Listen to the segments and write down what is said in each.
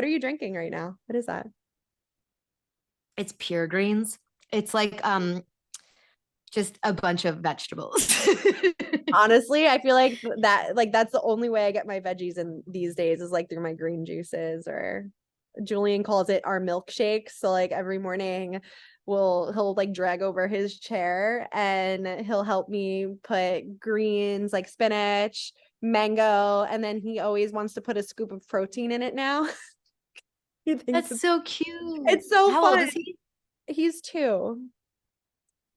what are you drinking right now? What is that? It's pure greens. It's like just a bunch of vegetables. Honestly, I feel like that's the only way I get my veggies in these days is like through my green juices, or Julian calls it our milkshake. So like every morning he'll like drag over his chair and he'll help me put greens like spinach, mango, and then he always wants to put a scoop of protein in it now. He thinks That's so cute. it's so How old fun. is he? He's 2. Oh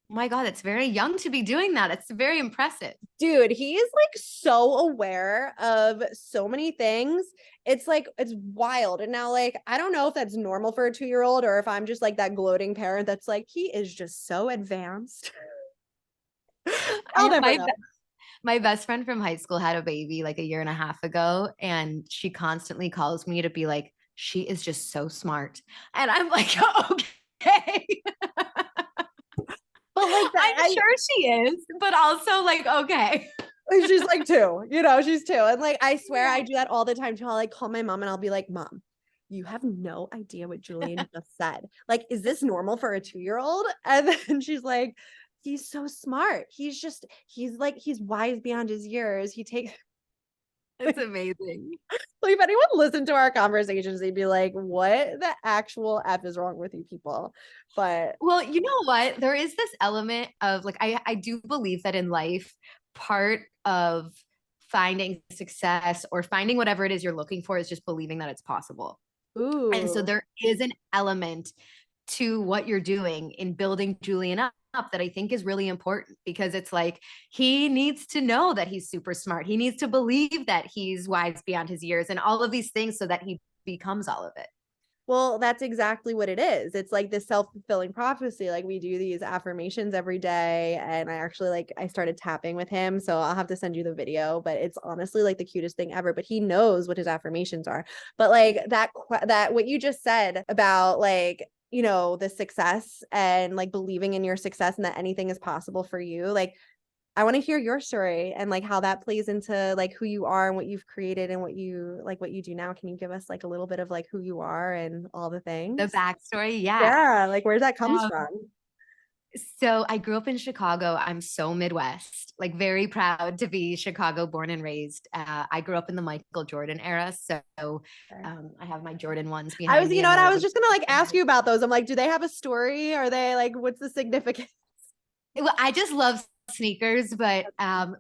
my God, it's very young to be doing that. It's very impressive. Dude, he is like so aware of so many things. It's like, it's wild. And now, like, I don't know if that's normal for a 2-year-old or if I'm just like that gloating parent that's like, he is just so advanced. I'll never know. My best friend from high school had a baby like a year and a half ago, and she constantly calls me to be like, she is just so smart. And I'm like, okay. But like that, I'm sure she is, but also like, okay. she's like 2, she's 2. And like, I swear Yeah. I do that all the time too. I'll like call my mom and I'll be like, Mom, you have no idea what Julian just said. Like, is this normal for a 2-year-old? And then she's like, he's so smart. He's wise beyond his years. He takes It's amazing. like, if anyone listened to our conversations, they'd be like, what the actual F is wrong with you people? But Well, you know what? There is this element of like, I do believe that in life, part of finding success or finding whatever it is you're looking for is just believing that it's possible. And so ooh. there is an element to what you're doing in building Julian up that I think is really important, because it's like he needs to know that he's super smart. He needs to believe that he's wise beyond his years and all of these things so that he becomes all of it. Well, that's exactly what it is. It's like this self-fulfilling prophecy. Like, we do these affirmations every day. And I started tapping with him. So I'll have to send you the video, but it's honestly like the cutest thing ever. But he knows what his affirmations are. But like that what you just said about like, the success and like believing in your success and that anything is possible for you. Like, I want to hear your story and like how that plays into like who you are and what you've created and what you do now. Can you give us like a little bit of like who you are and all the The things? backstory, yeah. Yeah, like where that comes Um, from. so I grew up in Chicago. I'm so Midwest, like very proud to be Chicago born and raised. I grew up in the Michael Jordan era. So I have my Jordan ones I behind was, me and what, they're I was really just gonna like ask you about those. I'm like, do they have a story? Are they like, what's the significance? well, I just love sneakers, but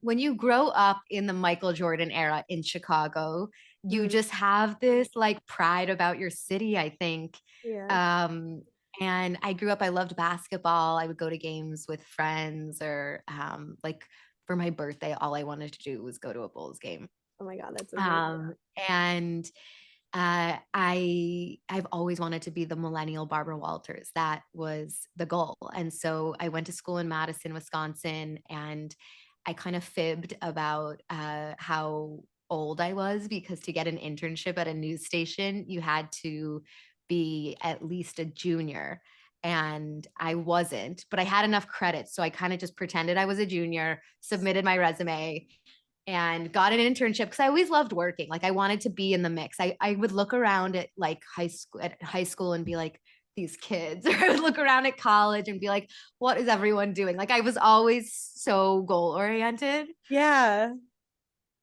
when you grow up in the Michael Jordan era in Chicago, you Mm, just have this like pride about your city, I think. yeah. Um, and I grew up, I loved basketball. I would go to games with friends, or like for my birthday, all I wanted to do was go to a Bulls game. Oh my God, that's amazing. And I've always wanted to be the millennial Barbara Walters. That was the goal. And so I went to school in Madison, Wisconsin, and I kind of fibbed about how old I was, because to get an internship at a news station, you had to be at least a junior. And I wasn't, but I had enough credits. So I kind of just pretended I was a junior, submitted my resume, and got an internship because I always loved working. Like I wanted to be in the mix. I would look around at like high school and be like, these kids, or I would look around at college and be like, what is everyone doing? Like I was always so goal oriented. Yeah.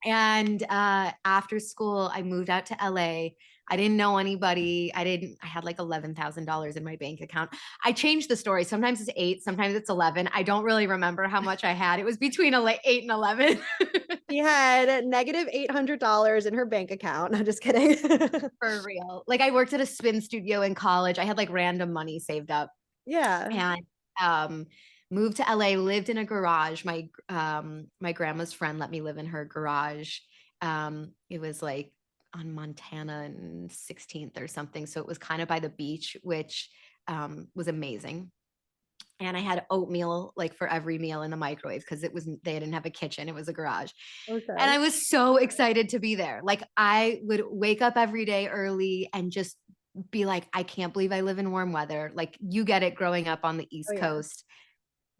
And after school, I moved out to LA. I didn't know anybody. I had like $11,000 in my bank account. I changed the story. Sometimes it's 8, sometimes it's 11. I don't really remember how much I had. It was between 8 and 11. She had negative $800 in her bank account. No, just kidding. For real. Like I worked at a spin studio in college. I had like random money saved up, Yeah. and moved to LA, lived in a garage. My grandma's friend let me live in her garage. It was like on Montana and 16th or something. So it was kind of by the beach, which was amazing. And I had oatmeal like for every meal in the microwave, because they didn't have a kitchen. It was a garage. And Okay. I was so excited to be there. Like I would wake up every day early and just be like, I can't believe I live in warm weather. Like you get it growing up on the Oh East yeah. Coast.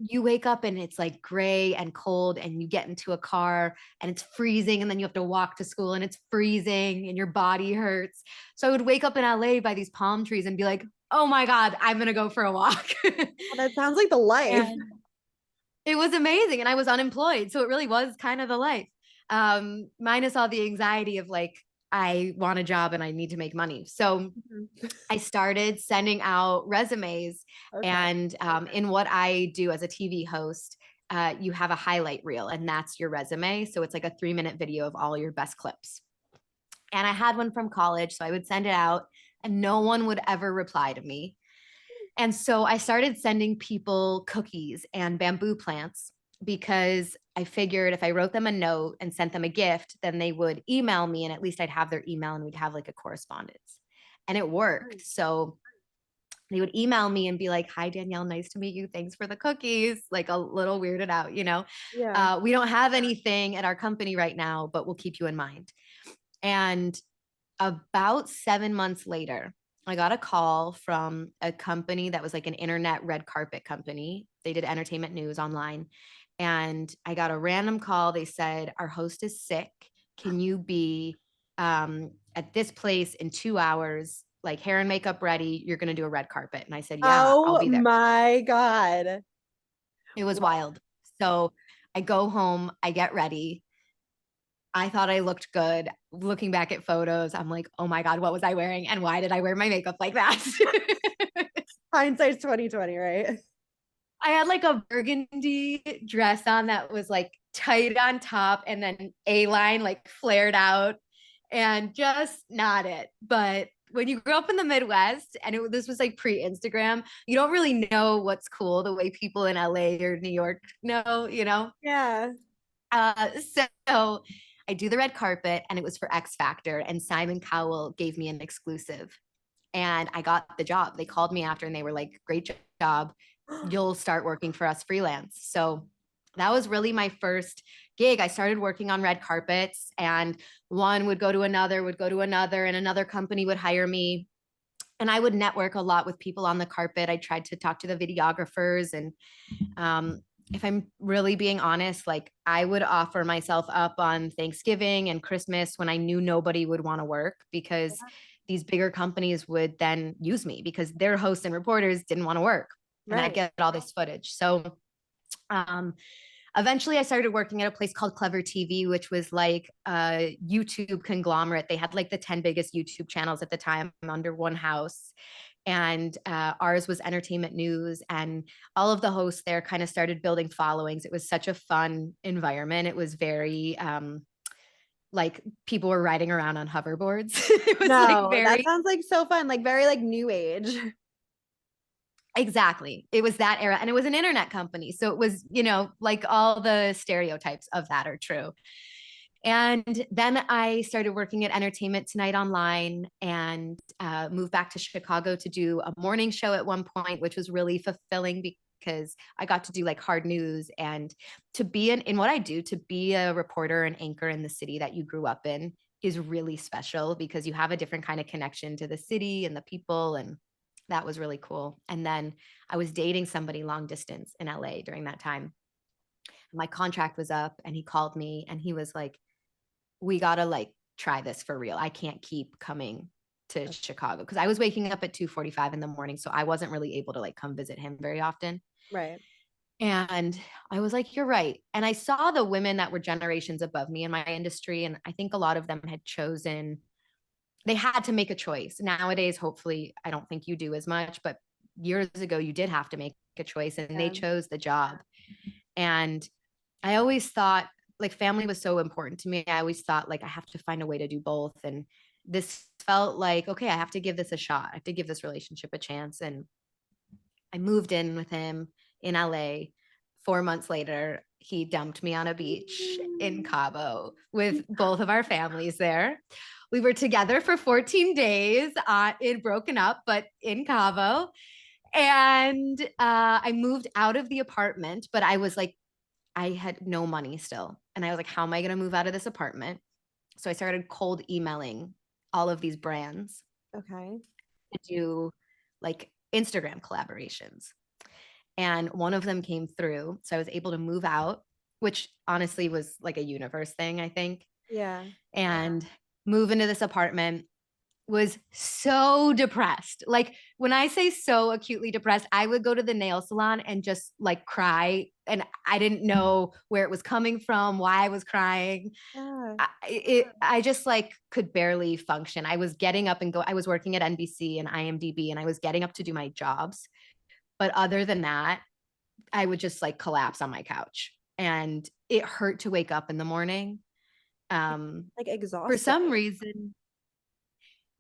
you wake up and it's like gray and cold, and you get into a car and it's freezing, and then you have to walk to school and it's freezing and your body hurts. So I would wake up in LA by these palm trees and be like, oh my God, I'm going to go for a walk. Well, that sounds like the life. And it was amazing. And I was unemployed. So it really was kind of the life. Minus all the anxiety of like, I want a job and I need to make money. So I started sending out resumes. Okay. And in what I do as a TV host, you have a highlight reel, and that's your resume. So it's like a 3-minute video of all your best clips. And I had one from college, so I would send it out, and no one would ever reply to me. And so I started sending people cookies and bamboo plants, because I figured if I wrote them a note and sent them a gift, then they would email me, and at least I'd have their email and we'd have like a correspondence. And it worked. So they would email me and be like, hi, Danielle, nice to meet you. Thanks for the cookies. Like a little weirded out, Yeah. we don't have anything at our company right now, but we'll keep you in mind. And about 7 months later, I got a call from a company that was like an internet red carpet company. They did entertainment news online. And I got a random call. They said, our host is sick. Can you be at this place in 2 hours, like hair and makeup ready? You're going to do a red carpet. And I said, yeah, I'll Oh be there. my God. It was wild. So I go home, I get ready. I thought I looked good. Looking back at photos, I'm like, oh my God, what was I wearing? And why did I wear my makeup like that? Hindsight's 2020, right? I had like a burgundy dress on that was like tight on top and then A-line like flared out, and just not it. But when you grew up in the Midwest and this was like pre-Instagram, you don't really know what's cool the way people in LA or New York know. Yeah. So I do the red carpet, and it was for X Factor, and Simon Cowell gave me an exclusive, and I got the job. They called me after and they were like, great job. You'll start working for us freelance. So that was really my first gig. I started working on red carpets, and one would go to another, and another company would hire me. And I would network a lot with people on the carpet. I tried to talk to the videographers, and if I'm really being honest, like I would offer myself up on Thanksgiving and Christmas when I knew nobody would want to work, because these bigger companies would then use me because their hosts and reporters didn't want to work, and I'd get all this footage. So eventually I started working at a place called Clever TV, which was like a YouTube conglomerate. They had like the 10 biggest YouTube channels at the time under one house. And ours was entertainment news, and all of the hosts there kind of started building followings. It was such a fun environment. It was very like people were riding around on hoverboards. It was like That very sounds like so fun, like very like new age. exactly. It was that era, and it was an internet company. So it was, like all the stereotypes of that are true. And then I started working at Entertainment Tonight Online, and moved back to Chicago to do a morning show at one point, which was really fulfilling because I got to do like hard news, and to be in what I do, to be a reporter and anchor in the city that you grew up in is really special, because you have a different kind of connection to the city and the people. And that was really cool. And then I was dating somebody long distance in LA during that time. My contract was up, and he called me and he was like, we got to like try this for real. I can't keep coming to Chicago, because I was waking up at 2:45 in the morning. So I wasn't really able to like come visit him very often. Right. And I was like, you're right. And I saw the women that were generations above me in my industry. And I think a lot of them had chosen, they had to make a choice. Nowadays, hopefully, I don't think you do as much, but years ago, you did have to make a choice, and they chose the job. And I always thought like family was so important to me. I always thought like I have to find a way to do both. And this felt like, okay, I have to give this a shot. I have to give this relationship a chance. And I moved in with him in LA. 4 months later, he dumped me on a beach in Cabo with both of our families there. We were together for 14 days. It broken up, but in Cabo. And I moved out of the apartment, but I was like, I had no money still. And I was like, how am I going to move out of this apartment? So I started cold emailing all of these brands Okay. to do like Instagram collaborations. and one of them came through. So I was able to move out, which honestly was like a universe thing, I think. Yeah. And move into this apartment. Was so depressed. Like when I say so acutely depressed, I would go to the nail salon and just like cry. And I didn't know where it was coming from, why I was crying. Yeah. I just like could barely function. I was getting up and I was working at NBC and IMDb, and I was getting up to do my jobs. But other than that, I would just like collapse on my couch, and it hurt to wake up in the morning. Like For exhausted. some reason,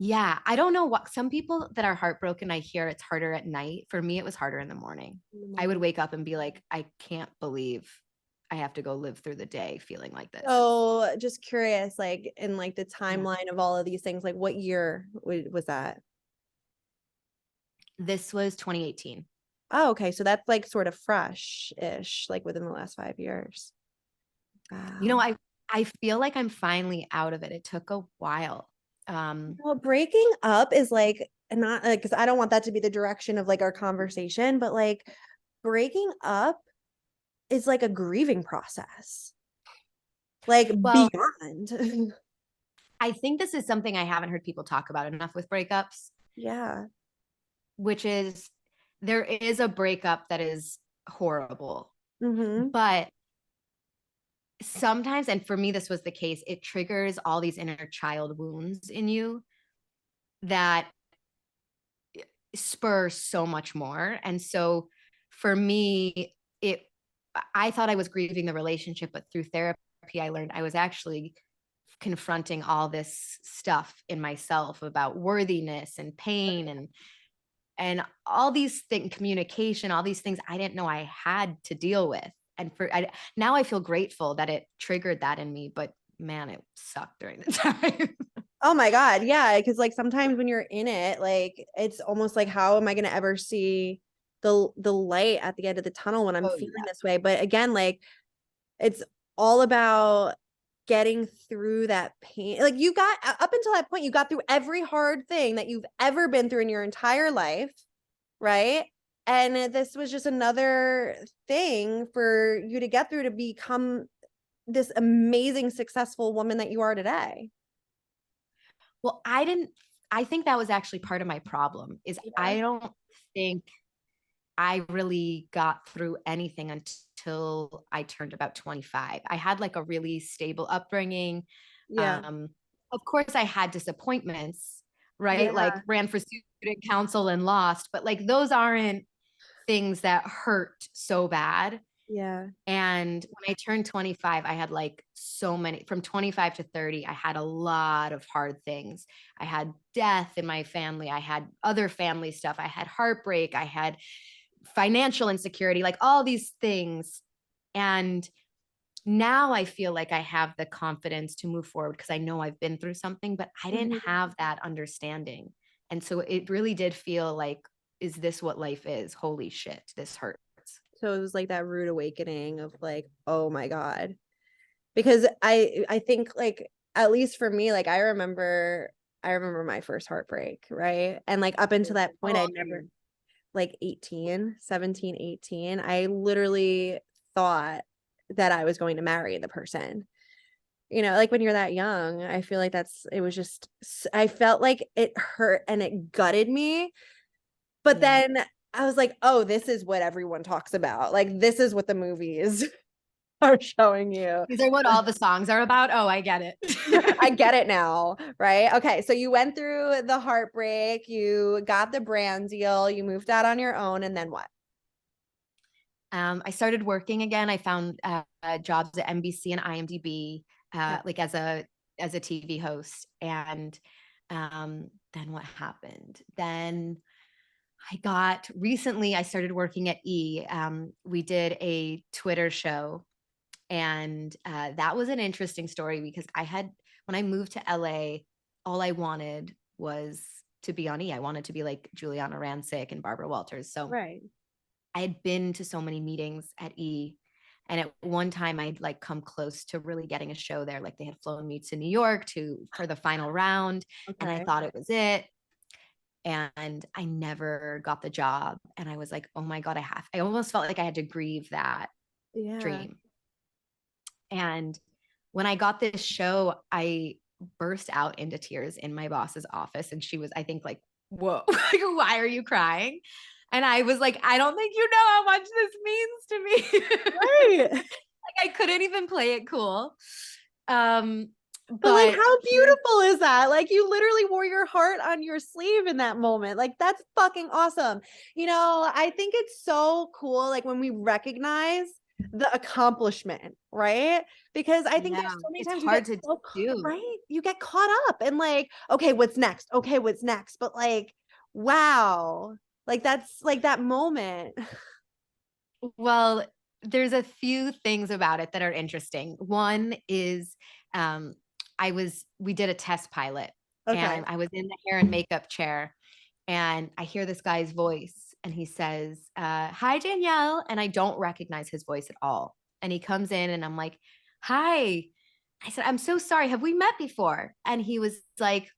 yeah, I don't know what some people that are heartbroken, I hear it's harder at night. For me, it was harder in the morning. In the I would morning. wake up and be like, I can't believe I have to go live through the day feeling like this. So just curious, like in like the Yeah. timeline of all of these things, like what year was that? This was 2018. Oh, okay. So that's like sort of fresh-ish, like within the last 5 years. You know, Wow. I feel like I'm finally out of it. It took a while. Well, breaking up is like not like because I don't want that to be the direction of like our conversation, but like breaking up is like a grieving process, like Well, beyond. I think this is something I haven't heard people talk about enough with breakups, Yeah. which is there is a breakup that is horrible, Mm-hmm. but sometimes, and for me, this was the case, it triggers all these inner child wounds in you that spur so much more. And so for me, I thought I was grieving the relationship, but through therapy, I learned I was actually confronting all this stuff in myself about worthiness and pain and all these things, communication, all these things I didn't know I had to deal with. And now I feel grateful that it triggered that in me, but man, it sucked during the time. Oh my God. Yeah. Because like sometimes when you're in it, like it's almost like, how am I going to ever see the light at the end of the tunnel when I'm Oh feeling yeah. this way? But again, like it's all about getting through that pain. Like you got up until that point, you got through every hard thing that you've ever been through in your entire life, right? And this was just another thing for you to get through to become this amazing, successful woman that you are today. Well, I think that was actually part of my problem is Yeah. I don't think I really got through anything until I turned about 25. I had like a really stable upbringing. Yeah. Um, of course, I had disappointments, right? Yeah. Like ran for student council and lost, but like those aren't things that hurt so bad. Yeah. And when I turned 25, I had like so many from 25 to 30, I had a lot of hard things. I had death in my family, I had other family stuff, I had heartbreak, I had financial insecurity, like all these things. And now I feel like I have the confidence to move forward because I know I've been through something, but I didn't Mhm. have that understanding. And so it really did feel like, is this what life is? Holy shit, this hurts. So it was like that rude awakening of like, oh my God. Because I think like at least for me, like I remember my first heartbreak, right? And like up until that How point, old I'd are never you? like 18, 17, 18. I literally thought that I was going to marry the person. Like when you're that young, I feel like it was just, I felt like it hurt and it gutted me. But Yeah. then I was like, oh, this is what everyone talks about. Like, this is what the movies are showing you. These are what all the songs are about. Oh, I get I it. get it now, right? Okay, so you went through the heartbreak, you got the brand deal, you moved out on your own, and then what? I started working again. I found jobs at NBC and IMDb, Yeah. like as a TV host. And then what happened? Then I started working at E. We did a Twitter show, and that was an interesting story because when I moved to LA, all I wanted was to be on E. I wanted to be like Juliana Rancic and Barbara Walters. So Right. I had been to so many meetings at E. And at one time I'd like come close to really getting a show there. Like they had flown me to New York for the final round. And I Okay. thought it was it. and I never got the job. And I was like, oh my God, I almost felt like I had to grieve that Yeah. dream. And when I got this show, I burst out into tears in my boss's office. And she was, I think, like, whoa, why are you crying? And I was like, I don't think you know how much this means to me. Right. Like, I couldn't even play it cool. Um, But like, but how here's beautiful is that? Like, you literally wore your heart on your sleeve in that moment. Like, that's fucking awesome. I think it's so cool, like, when we recognize the accomplishment, right? Because I think yeah, there's so many it's times you get hard to so, do. right? You get caught up and like, okay, what's next? Okay, what's next? But like, wow, like, that's like that moment. Well, there's a few things about it that are interesting. One is um, we did a test pilot Okay. and I was in the hair and makeup chair and I hear this guy's voice and he says, hi, Danielle. And I don't recognize his voice at all. And he comes in and I'm like, hi. I said, I'm so sorry. Have we met before? And he was like,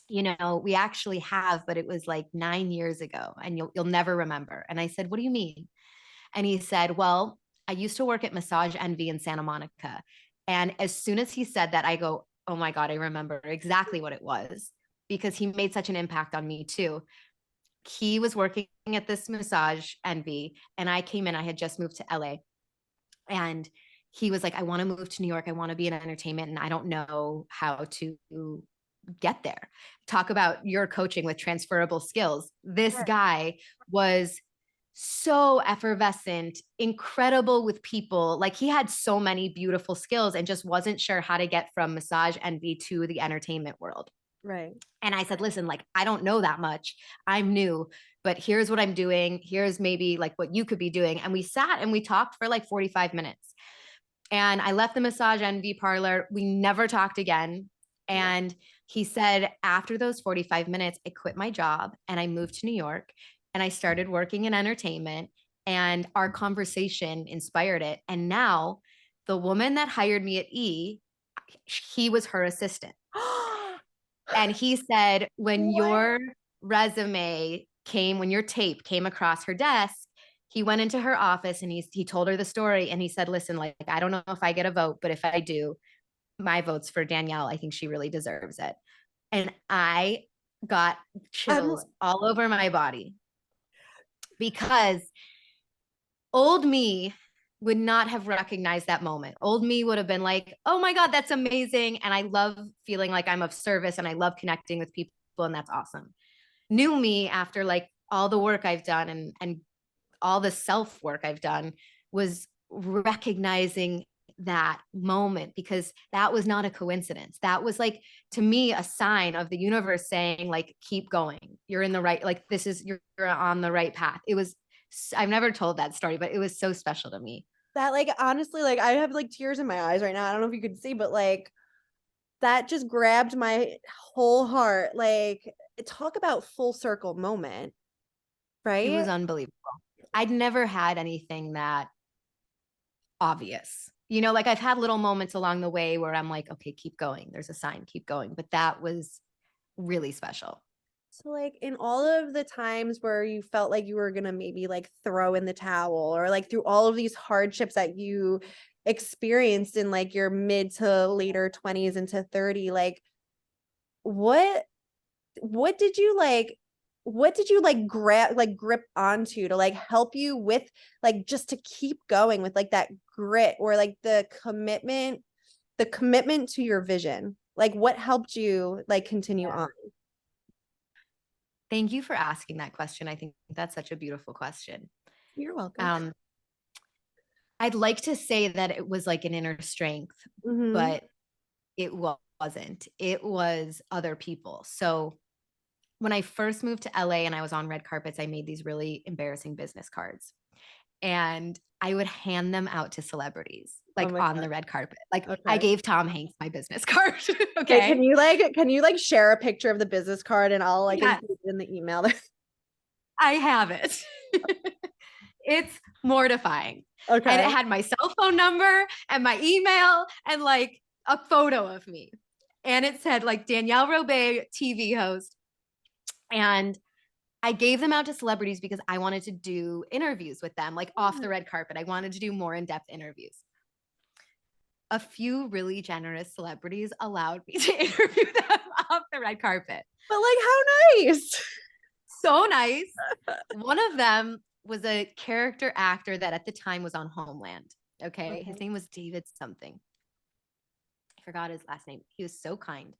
we actually have, but it was like 9 years ago and you'll never remember. And I said, what do you mean? And he said, well, I used to work at Massage Envy in Santa Monica. And as soon as he said that, I go, oh my God, I remember exactly what it was because he made such an impact on me too. He was working at this Massage Envy and I came in, I had just moved to LA and he was like, I want to move to New York. I want to be in entertainment and I don't know how to get there. Talk about your coaching with transferable skills. This guy was so effervescent, incredible with people. Like he had so many beautiful skills and just wasn't sure how to get from Massage Envy to the entertainment world. Right. And I said, listen, like, I don't know that much. I'm new, but here's what I'm doing. Here's maybe like what you could be doing. And we sat and we talked for like 45 minutes. And I left the Massage Envy parlor. We never talked again. And he said, after those 45 minutes, I quit my job and I moved to New York and I started working in entertainment. And our conversation inspired it. And now the woman that hired me at he was her assistant. And he said, when What? when your tape came across her desk, he went into her office and he told her the story. And he said, listen, like, I don't know if I get a vote, but if I do, my vote's for Danielle. I think she really deserves it. And I got I'm chills all over my body because old me would not have recognized that moment. Old me would have been like, oh my God, that's amazing. And I love feeling like I'm of service and I love connecting with people. And that's awesome. New me, after like all the work I've done and all the self work I've done, was recognizing that moment because that was not a coincidence. That was like, to me, a sign of the universe saying, like, keep going. You're in the right, like, you're on the right path. I've never told that story, but it was so special to me. that, like, honestly, like, I have like tears in my eyes right now. I don't know if you could see, but like, that just grabbed my whole heart. Like, talk about full circle moment, It right? was unbelievable. I'd never had anything that obvious. Like I've had little moments along the way where I'm like, okay, keep going. There's a sign, keep going. But that was really special. So like, in all of the times where you felt like you were gonna maybe like throw in the towel, or like through all of these hardships that you experienced in like your mid to later 20s into 30, like, what what did you like grip onto to like help you with, like, just to keep going with like that grit, or like the commitment to your vision? Like, what helped you like continue on? Thank you for asking that question. I think that's such a beautiful question. You're welcome. Um, I'd like to say that it was like an inner strength, Mm-hmm. but it wasn't. It was other people. So when I first moved to LA and I was on red carpets, I made these really embarrassing business cards and I would hand them out to celebrities, Oh like my on God. the red carpet. Like I Okay. gave Tom Hanks my business card. Wait, Okay. can you like share a picture of the business card and I'll like Yeah, include it in the email? I have it. It's mortifying. And it Okay. had my cell phone number and my email and like a photo of me. And it said like Danielle Robay, TV host. And I gave them out to celebrities because I wanted to do interviews with them, like off the red carpet. I wanted to do more in-depth interviews. A few really generous celebrities allowed me to interview them off the red carpet. But like, how nice. So nice. One of them was a character actor that at the time was on Homeland. Okay. His name was David something. I forgot his last name. He was so kind.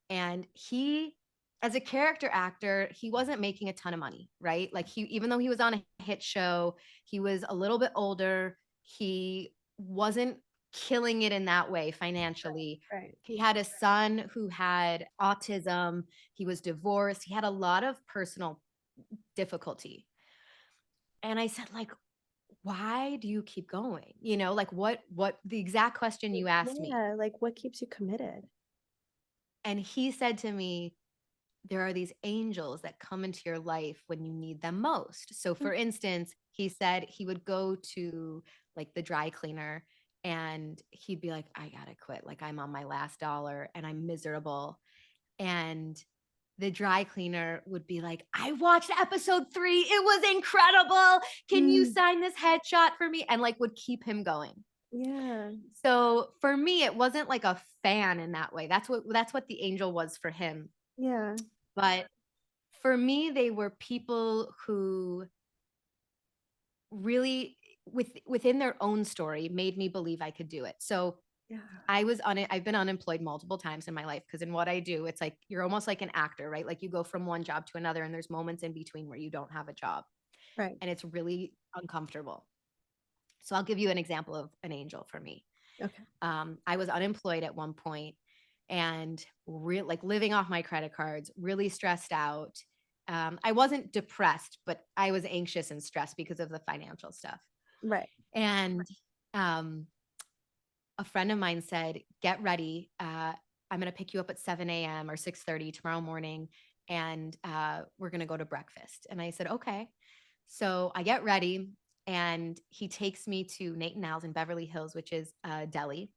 And he, as a character actor, he wasn't making a ton of money, right? Like even though he was on a hit show, he was a little bit older. He wasn't killing it in that way financially. Right. He had a son who had autism. He was divorced. He had a lot of personal difficulty. And I said, like, why do you keep going? You know, like what the exact question you asked me. Yeah, like what keeps you committed? And he said to me, there are these angels that come into your life when you need them most. So for instance, he said he would go to like the dry cleaner and he'd be like, I gotta quit. Like I'm on my last dollar and I'm miserable. And the dry cleaner would be like, I watched episode 3. It was incredible. Can you sign this headshot for me? And like would keep him going. Yeah. So for me, it wasn't like a fan in that way. That's what the angel was for him. Yeah. But for me, they were people who really within their own story made me believe I could do it. So Yeah. I've been unemployed multiple times in my life because in what I do, it's like you're almost like an actor, right? Like you go from one job to another and there's moments in between where you don't have a job. Right. And it's really uncomfortable. So I'll give you an example of an angel for me. Okay. I was unemployed at one point and like living off my credit cards, really stressed out. I wasn't depressed, but I was anxious and stressed because of the financial stuff. Right. And a friend of mine said, get ready. I'm going to pick you up at 7 a.m. or 6:30 tomorrow morning. And we're going to go to breakfast. And I said, okay. So I get ready and he takes me to Nate and Al's in Beverly Hills, which is a deli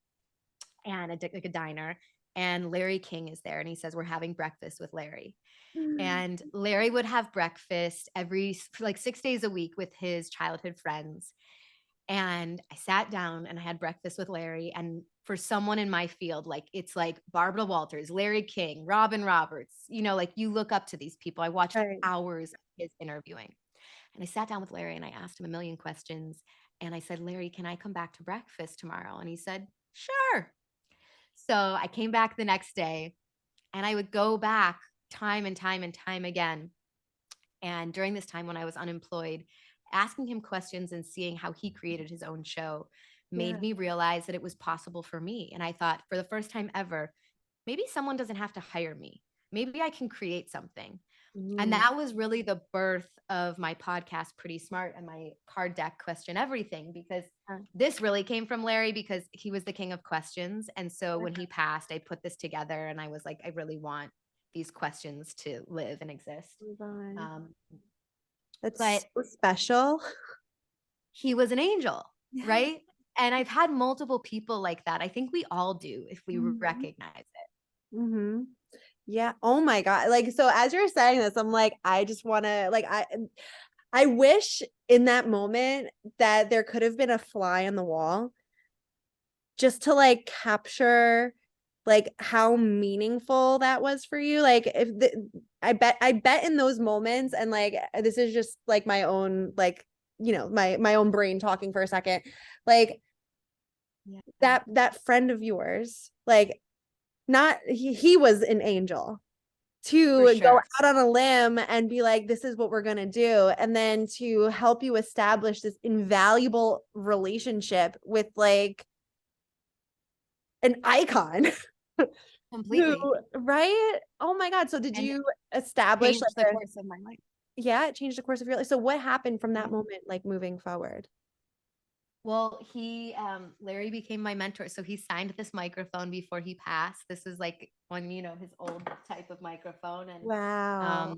and like a diner. And Larry King is there. And he says, we're having breakfast with Larry. And Larry would have breakfast like 6 days a week with his childhood friends. And I sat down and I had breakfast with Larry. And for someone in my field, like it's like Barbara Walters, Larry King, Robin Roberts, you know, like you look up to these people. I watched hours of his interviewing. And I sat down with Larry and I asked him a million questions. And I said, Larry, can I come back to breakfast tomorrow? And he said, sure. So I came back the next day and I would go back time and time and time again. And during this time when I was unemployed, asking him questions and seeing how he created his own show made me realize that it was possible for me. And I thought, for the first time ever, maybe someone doesn't have to hire me. Maybe I can create something. And that was really the birth of my podcast, Pretty Smart, and my card deck Question Everything, because this really came from Larry because he was the king of questions. And so when he passed, I put this together and I was like, I really want these questions to live and exist. That's but so special. He was an angel, right? And I've had multiple people like that. I think we all do if we recognize it. Yeah. Oh my God. Like, so as you're saying this, I'm like, I just want to like, I wish in that moment that there could have been a fly on the wall just to like capture like how meaningful that was for you. Like I bet in those moments, and like this is just like my own like, you know, my own brain talking for a second, like that friend of yours, like not he was an angel to go out on a limb and be like, this is what we're going to do. And then to help you establish this invaluable relationship with like an icon. Completely. Right? Oh my God. So did you establish like the course of my life? Yeah, it changed the course of your life. So what happened from that moment, like moving forward? Well, Larry became my mentor. So he signed this microphone before he passed. This is like one, you know, his old type of microphone. And wow.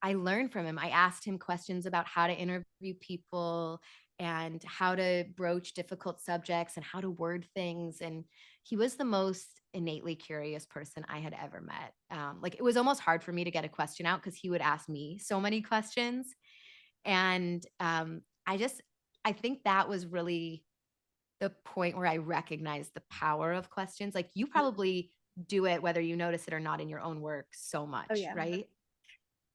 I learned from him. I asked him questions about how to interview people and how to broach difficult subjects and how to word things. And he was the most innately curious person I had ever met. Like it was almost hard for me to get a question out because he would ask me so many questions. And I think that was really the point where I recognized the power of questions. Like you probably do it, whether you notice it or not in your own work so Oh much, yeah. right?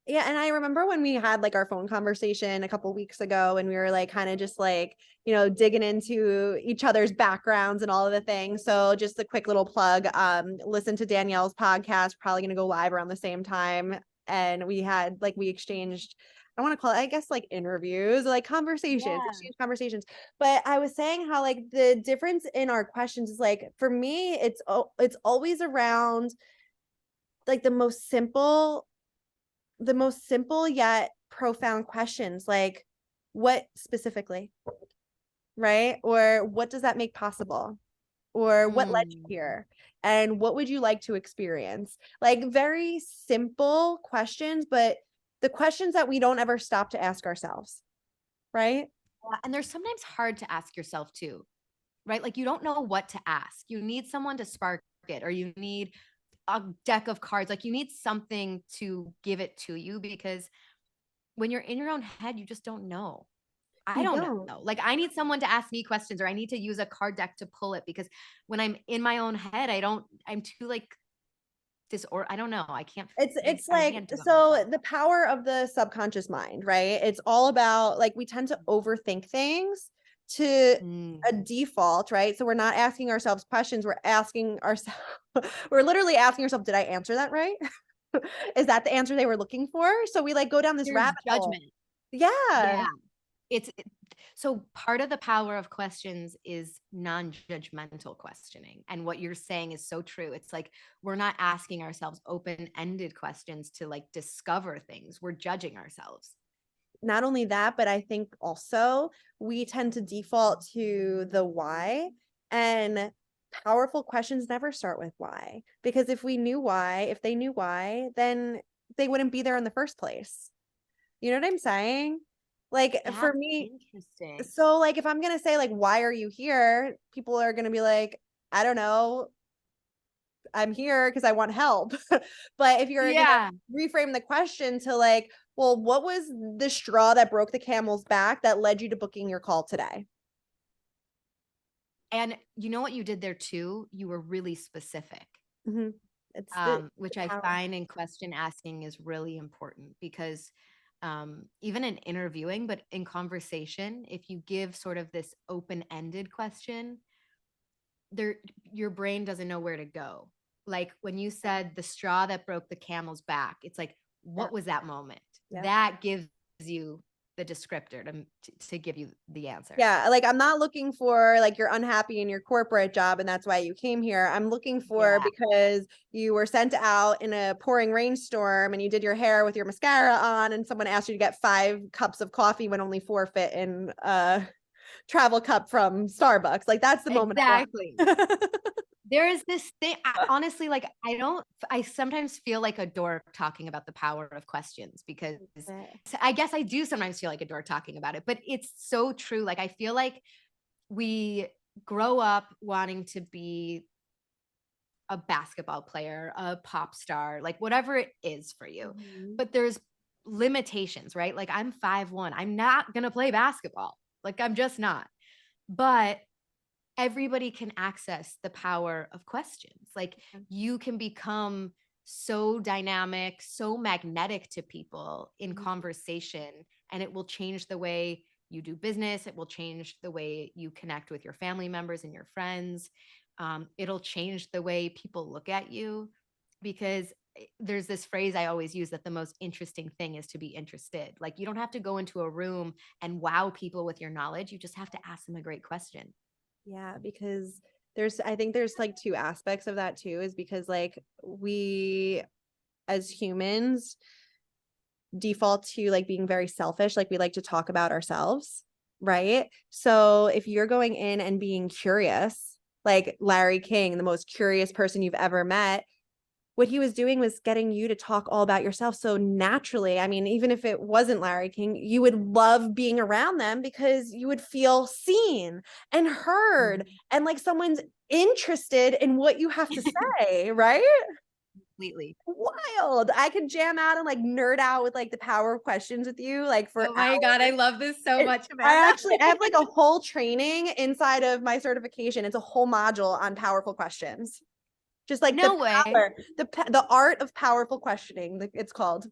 Yeah, and I remember when we had like our phone conversation a couple weeks ago and we were like kind of just like, digging into each other's backgrounds and all of the things. So just a quick little plug, listen to Danielle's podcast, probably going to go live around the same time. And we exchanged, I want to call it, I guess, like interviews, like conversations, Yeah. exchange conversations. But I was saying how like the difference in our questions is like, for me, it's always around like the most simple yet profound questions, like what specifically, right? Or what does that make possible? Or what led you Mm. here? And what would you like to experience? Like very simple questions, but the questions that we don't ever stop to ask ourselves, right? Yeah, and they're sometimes hard to ask yourself too, right? Like you don't know what to ask. You need someone to spark it, or you need a deck of cards. Like you need something to give it to you because when you're in your own head, you just don't know. I You don't don't. know. Like I need someone to ask me questions or I need to use a card deck to pull it because when I'm in my own head, I'm too like I don't know. It's I like, can't do it so myself. the power of the subconscious mind, right? It's all about like we tend to overthink things to Mm. a default, right? So we're not asking ourselves questions, we're asking ourselves we're literally asking ourselves, did I answer that right? Is that the answer they were looking for? So we like go down this There's rabbit hole. judgment. Yeah. Yeah. So part of the power of questions is non-judgmental questioning. And what you're saying is so true. It's like we're not asking ourselves open-ended questions to like discover things. We're judging ourselves. Not only that, but I think also we tend to default to the why, and powerful questions never start with why. Because if they knew why, then they wouldn't be there in the first place. You know what I'm saying? Like for That's me, interesting. so like if I'm gonna say like, why are you here? People are gonna be like, I don't know, I'm here because I want help. But if you're going Yeah. to reframe the question to like, well, what was the straw that broke the camel's back that led you to booking your call today? And you know what you did there too? You were really specific, Mm-hmm. It's the which I power. find in question asking is really important because even in interviewing, but in conversation, if you give sort of this open ended question, there your brain doesn't know where to go. Like when you said the straw that broke the camel's back, it's like, Yeah. what was that moment? Yeah. That gives you the descriptor to give you the answer. Yeah, like I'm not looking for like you're unhappy in your corporate job and that's why you came here. I'm looking for Yeah, because you were sent out in a pouring rainstorm and you did your hair with your mascara on and someone asked you to get 5 cups of coffee when only 4 fit in a travel cup from Starbucks. Like that's the moment I exactly. want. There is this thing, honestly, like I sometimes feel like a dork talking about the power of questions because I guess I do sometimes feel like a dork talking about it, but it's so true. Like I feel like we grow up wanting to be a basketball player, a pop star, like whatever it is for you. Mhm. But there's limitations, right? Like I'm 5'1". I'm not going to play basketball. Like I'm just not. But everybody can access the power of questions. Like you can become so dynamic, so magnetic to people in conversation, and it will change the way you do business. It will change the way you connect with your family members and your friends. It'll change the way people look at you because there's this phrase I always use that the most interesting thing is to be interested. Like you don't have to go into a room and wow people with your knowledge. You just have to ask them a great question. Yeah, because I think there's like 2 aspects of that too, is because like we as humans default to like being very selfish. Like we like to talk about ourselves, right? So if you're going in and being curious, like Larry King, the most curious person you've ever met, what he was doing was getting you to talk all about yourself so naturally. I mean, even if it wasn't Larry King, you would love being around them because you would feel seen and heard and like someone's interested in what you have to say, right? Completely. Wild. I could jam out and like nerd out with like the power of questions with you like for Oh my God, I hours. love this so much, I Amanda. actually I have like a whole training inside of my certification. It's a whole module on powerful questions. Just like the No way. power, the art of powerful questioning, it's called.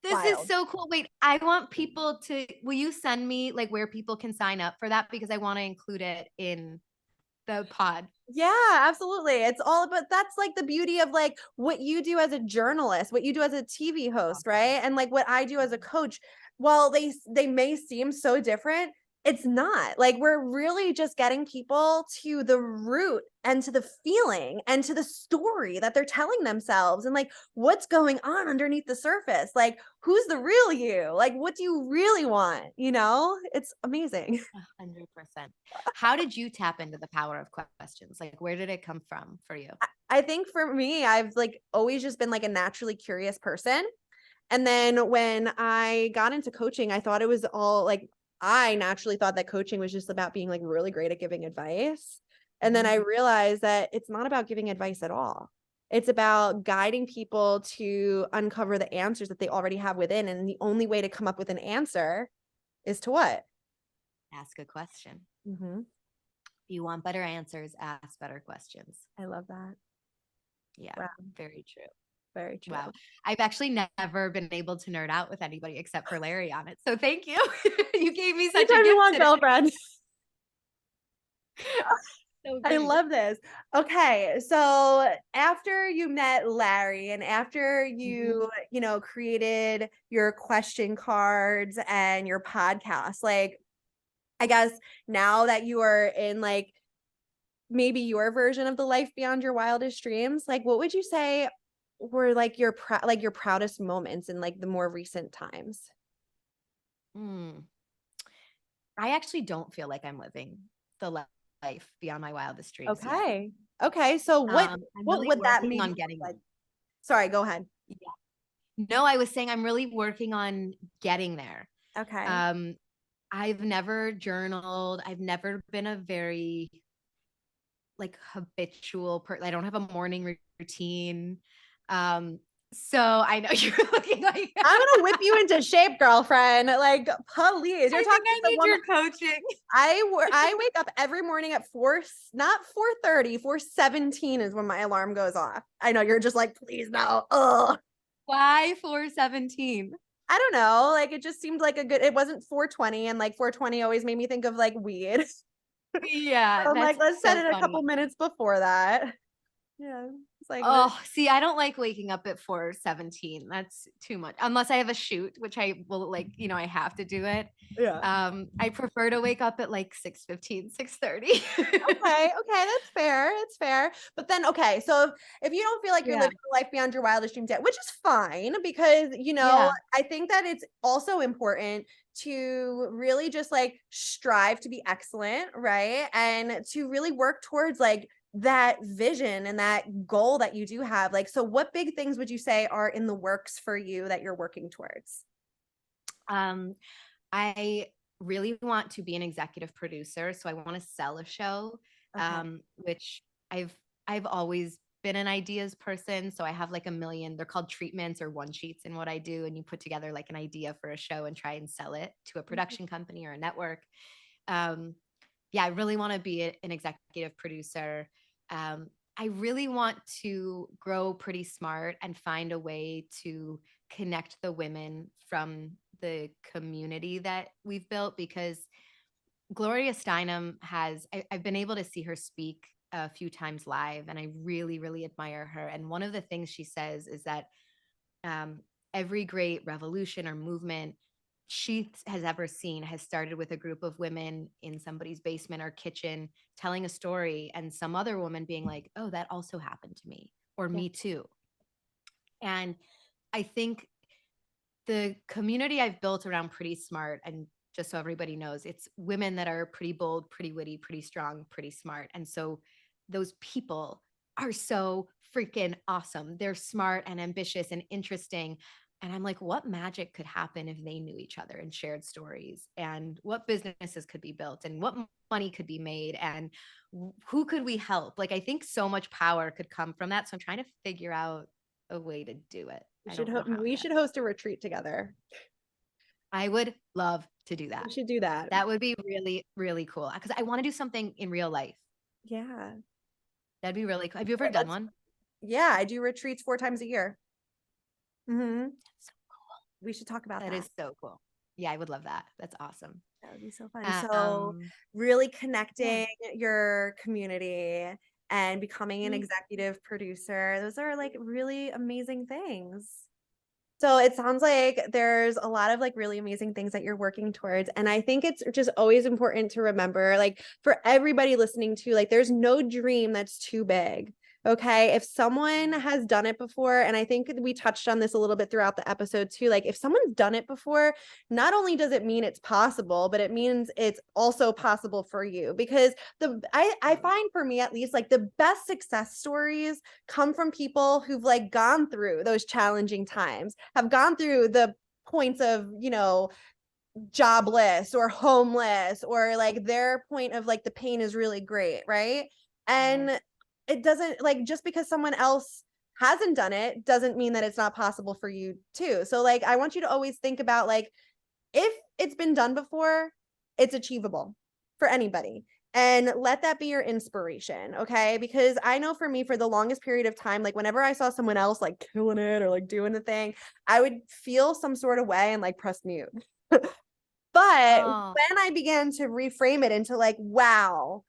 This is Wild. so cool. Wait, I want people to, will you send me like where people can sign up for that? Because I want to include it in the pod. Yeah, absolutely. It's all about that's like the beauty of like what you do as a journalist, what you do as a TV host, right? And like what I do as a coach. While they may seem so different, it's not. Like we're really just getting people to the root and to the feeling and to the story that they're telling themselves and like what's going on underneath the surface. Like who's the real you? Like what do you really want? You know? It's amazing. 100%. How did you tap into the power of questions? Like, where did it come from for you? I think for me, I've like always just been like a naturally curious person. And then when I got into coaching, I thought it was all like, I naturally thought that coaching was just about being like really great at giving advice. And then I realized that it's not about giving advice at all. It's about guiding people to uncover the answers that they already have within. And the only way to come up with an answer is to what? Ask a question. Mm-hmm. If you want better answers, ask better questions. I love that. Yeah, Wow. very true. Very true. Wow. I've actually never been able to nerd out with anybody except for Larry on it. So thank you. You gave me such a Anytime you gift want, today. girlfriend. So I great. love this. Okay, so after you met Larry and after you know, created your question cards and your podcast, like I guess now that you are in like maybe your version of the life beyond your wildest dreams, like what would you say were like your proudest moments in like the more recent times? Mm. I actually don't feel like I'm living the life beyond my wildest dreams yet. Okay. Okay, so I'm what really would that working maybe on look getting like? there. Sorry, go ahead. Yeah. No, I was saying I'm really working on getting there. Okay. Um, I've never journaled. I've never been a very like habitual I don't have a morning routine. So I know you're looking like I'm gonna whip you into shape, girlfriend. Like, please. You're I think talking I to the need woman. your coaching. I wake up every morning at not 4:30, 4:17 is when my alarm goes off. I know you're just like, please no. Ugh. Why 4:17? I don't know. Like it just seemed like it wasn't 4:20, and like 4:20 always made me think of like weed. Yeah, I'm like, that's let's set so it a couple funny. minutes before that. Yeah. It's like Oh, see, I don't like waking up at 4:17. That's too much. Unless I have a shoot, which I will like, I have to do it. yeah. I prefer to wake up at like 6:15, 6:30. Okay, that's fair. It's fair. But then, okay, so if you don't feel like you're Yeah. living a life beyond your wildest dreams yet, which is fine because, Yeah. I think that it's also important to really just like strive to be excellent, right? And to really work towards like that vision and that goal that you do have. Like, so what big things would you say are in the works for you that you're working towards? Um, I really want to be an executive producer, so I want to sell a show, Okay. which I've always been an ideas person. So I have like a million, they're called treatments or one sheets in what I do. And you put together like an idea for a show and try and sell it to a production company or a network. Um, yeah, I really want to be an executive producer. I really want to grow Pretty Smart and find a way to connect the women from the community that we've built because Gloria Steinem I've been able to see her speak a few times live and I really, really admire her. And one of the things she says is that um, every great revolution or movement she has ever seen has started with a group of women in somebody's basement or kitchen telling a story and some other woman being like, oh, that also happened to me or Yeah. me too. And I think the community I've built around Pretty Smart, and just so everybody knows, it's women that are pretty bold, pretty witty, pretty strong, pretty smart. And so those people are so freaking awesome. They're smart and ambitious and interesting. And I'm like, what magic could happen if they knew each other and shared stories, and what businesses could be built and what money could be made, and who could we help? Like, I think so much power could come from that. So I'm trying to figure out a way to do it. I don't know how We yet. should host a retreat together. I would love to do that. We should do that. That would be really, really cool because I want to do something in real life. Yeah. That'd be really cool. Have you ever done one? Yeah, I do retreats 4 times a year. Mm-hmm. That's so cool. We should talk about That that. is so cool. Yeah, I would love that. That's awesome. That would be so fun. So really connecting your community and becoming an executive producer, those are like really amazing things. So it sounds like there's a lot of like really amazing things that you're working towards. And I think it's just always important to remember, like for everybody listening to, like there's no dream that's too big. Okay. If someone has done it before, and I think we touched on this a little bit throughout the episode too, like if someone's done it before, not only does it mean it's possible, but it means it's also possible for you. Because I find for me at least, like the best success stories come from people who've like gone through those challenging times, have gone through the points of, you know, jobless or homeless, or like their point of like the pain is really great, right? And it doesn't, like, just because someone else hasn't done it doesn't mean that it's not possible for you too. So like I want you to always think about, like, if it's been done before, it's achievable for anybody. And let that be your inspiration, okay? Because I know for me, for the longest period of time, like whenever I saw someone else like killing it or like doing the thing, I would feel some sort of way and like press mute. But when I began to reframe it into like, wow,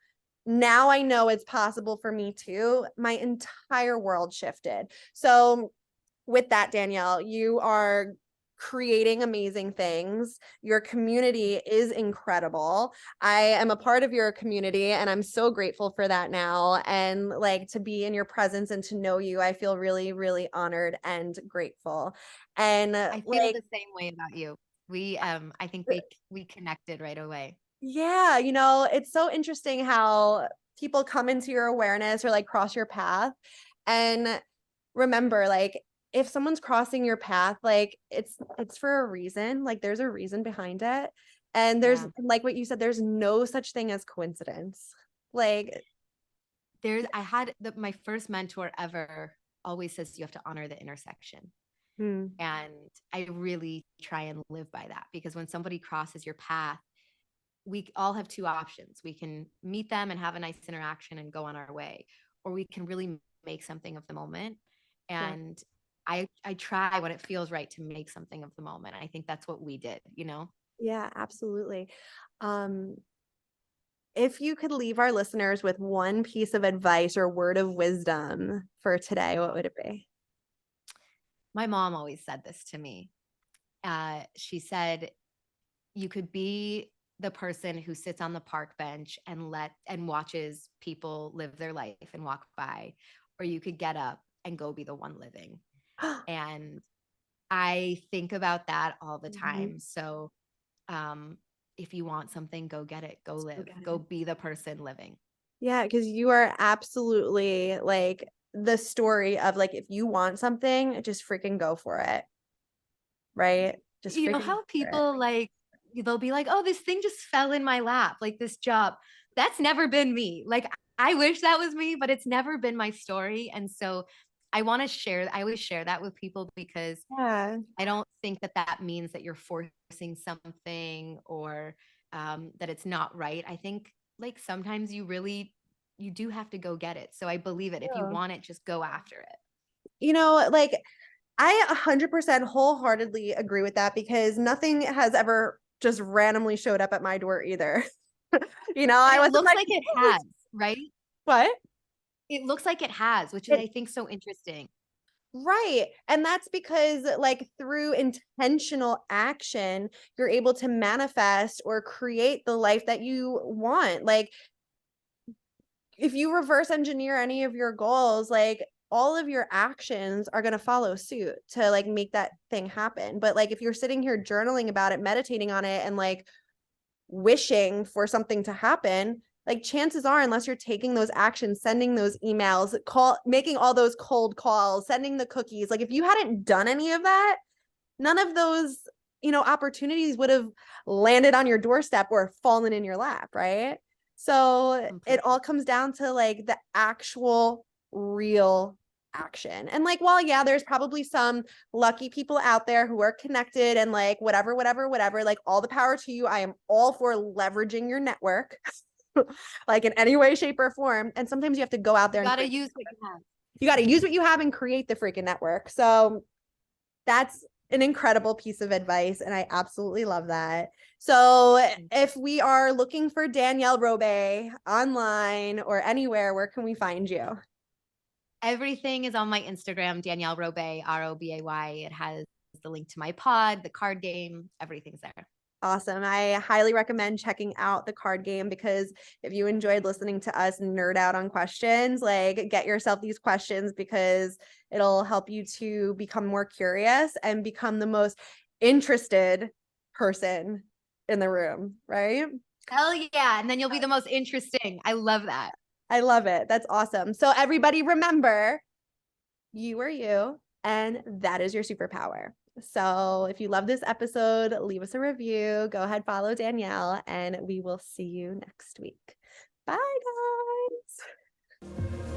now I know it's possible for me too, my entire world shifted. So with that, Danielle, you are creating amazing things. Your community is incredible. I am a part of your community and I'm so grateful for that now. And like to be in your presence and to know you, I feel really, really honored and grateful. And I feel the same way about you. I think we connected right away. yeah, you know, it's so interesting how people come into your awareness or like cross your path. And remember, like if someone's crossing your path, like it's for a reason. Like there's a reason behind it. And there's like what you said, there's no such thing as coincidence. Like I had my first mentor ever always says you have to honor the intersection. And I really try and live by that, because when somebody crosses your path, we all have two options. We can meet them and have a nice interaction and go on our way, or we can really make something of the moment. And I try when it feels right to make something of the moment. I think that's what we did, you know? yeah, absolutely. If you could leave our listeners with one piece of advice or word of wisdom for today, what would it be? My mom always said this to me. She said, you could be the person who sits on the park bench and watches people live their life and walk by, or you could get up and go be the one living. And I think about that all the time. So if you want something, go get it, go live, go be the person living. Yeah, because you are absolutely like the story of like, if you want something, just freaking go for it. Right? Just You know freaking how people like, they'll be like, oh, this thing just fell in my lap, like this job. That's never been me. Like, I wish that was me, but it's never been my story. And so I always share that with people, because I don't think that means that you're forcing something, or that it's not right. I think like sometimes you do have to go get it. So I believe it. If you want it, just go after it. You know, like I 100% wholeheartedly agree with that, because nothing has ever just randomly showed up at my door either. You know, But it looks like it has, right? What? It looks like it has, which is, I think, so interesting. Right. And that's because like through intentional action, you're able to manifest or create the life that you want. Like if you reverse engineer any of your goals, like all of your actions are going to follow suit to like make that thing happen. But like if you're sitting here journaling about it, meditating on it, and like wishing for something to happen, like chances are, unless you're taking those actions, sending those emails, making all those cold calls, sending the cookies, like if you hadn't done any of that, none of those, opportunities would have landed on your doorstep or fallen in your lap, right? So it all comes down to like the actual real action. And like, well, yeah, there's probably some lucky people out there who are connected and like whatever, like all the power to you. I am all for leveraging your network. Like in any way, shape, or form. And sometimes you have to go out there. You gotta use what you have. You got to use what you have and create the freaking network. So that's an incredible piece of advice. And I absolutely love that. So if we are looking for Danielle Robay online or anywhere, where can we find you? Everything is on my Instagram, Danielle Robay, Robay. It has the link to my pod, the card game, everything's there. Awesome. I highly recommend checking out the card game, because if you enjoyed listening to us nerd out on questions, like get yourself these questions, because it'll help you to become more curious and become the most interested person in the room, right? Hell yeah. And then you'll be the most interesting. I love that. I love it. That's awesome. So everybody remember, you are you, and that is your superpower. So if you love this episode, leave us a review. Go ahead, follow Danielle, and we will see you next week. Bye, guys.